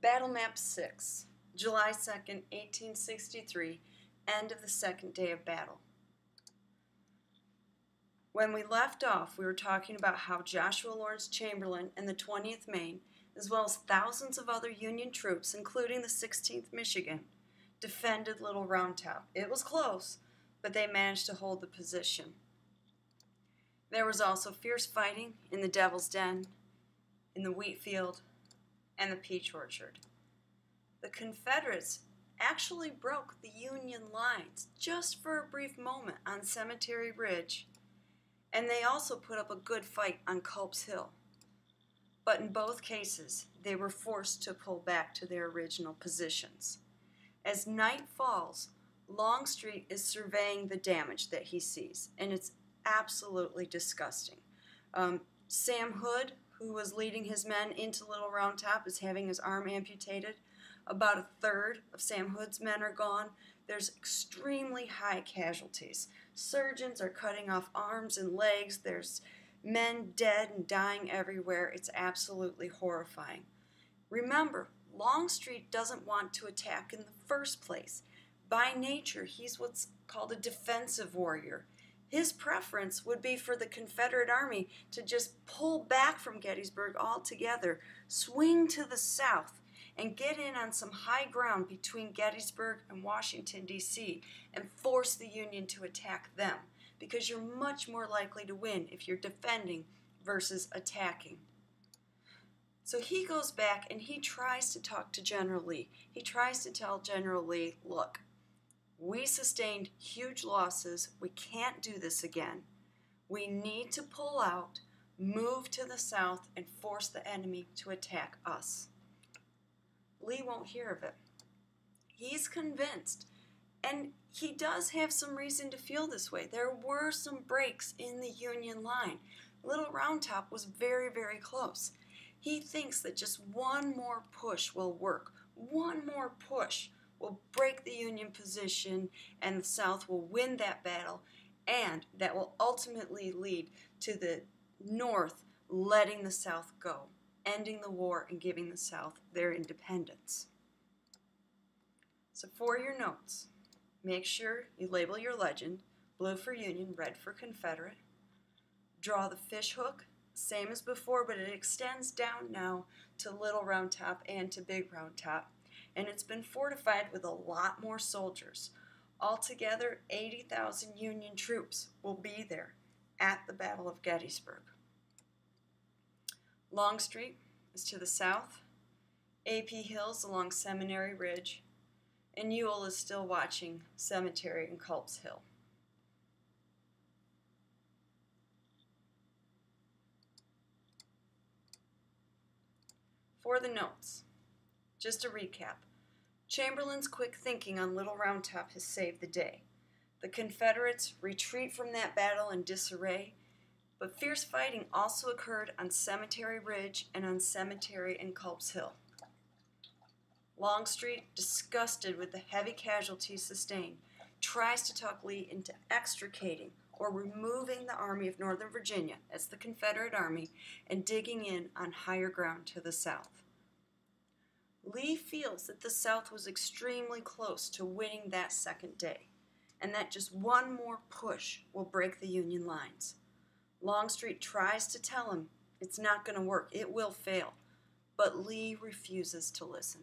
Battle Map 6, July 2nd, 1863, end of the second day of battle. When we left off, we were talking about how Joshua Lawrence Chamberlain and the 20th Maine, as well as thousands of other Union troops, including the 16th Michigan, defended Little Round Top. It was close, but they managed to hold the position. There was also fierce fighting in the Devil's Den, in the wheat field, and the peach orchard. The Confederates actually broke the Union lines just for a brief moment on Cemetery Ridge, and they also put up a good fight on Culp's Hill. But in both cases, they were forced to pull back to their original positions. As night falls, Longstreet is surveying the damage that he sees, and it's absolutely disgusting. Sam Hood, who was leading his men into Little Round Top, is having his arm amputated. About a third of Sam Hood's men are gone. There's extremely high casualties. Surgeons are cutting off arms and legs. There's men dead and dying everywhere. It's absolutely horrifying. Remember, Longstreet doesn't want to attack in the first place. By nature, he's what's called a defensive warrior. His preference would be for the Confederate Army to just pull back from Gettysburg altogether, swing to the south, and get in on some high ground between Gettysburg and Washington, D.C., and force the Union to attack them, because you're much more likely to win if you're defending versus attacking. So he goes back and he tries to talk to General Lee. He tries to tell General Lee, look, we sustained huge losses. We can't do this again. We need to pull out, move to the south, and force the enemy to attack us. Lee won't hear of it. He's convinced, and he does have some reason to feel this way. There were some breaks in the Union line. Little Round Top was very, very close. He thinks that just one more push will work. One more push will break the Union position, and the South will win that battle, and that will ultimately lead to the North letting the South go, ending the war and giving the South their independence. So for your notes, make sure you label your legend, blue for Union, red for Confederate. Draw the fish hook, same as before, but it extends down now to Little Round Top and to Big Round Top, and it's been fortified with a lot more soldiers. Altogether, 80,000 Union troops will be there at the Battle of Gettysburg. Longstreet is to the south, A.P. Hill's along Seminary Ridge, and Ewell is still watching Cemetery and Culp's Hill. For the notes, just a recap. Chamberlain's quick thinking on Little Round Top has saved the day. The Confederates retreat from that battle in disarray, but fierce fighting also occurred on Cemetery Ridge and on Cemetery and Culp's Hill. Longstreet, disgusted with the heavy casualties sustained, tries to talk Lee into extricating or removing the Army of Northern Virginia, that's the Confederate Army, and digging in on higher ground to the south. Lee feels that the South was extremely close to winning that second day, and that just one more push will break the Union lines. Longstreet tries to tell him it's not going to work, it will fail, but Lee refuses to listen.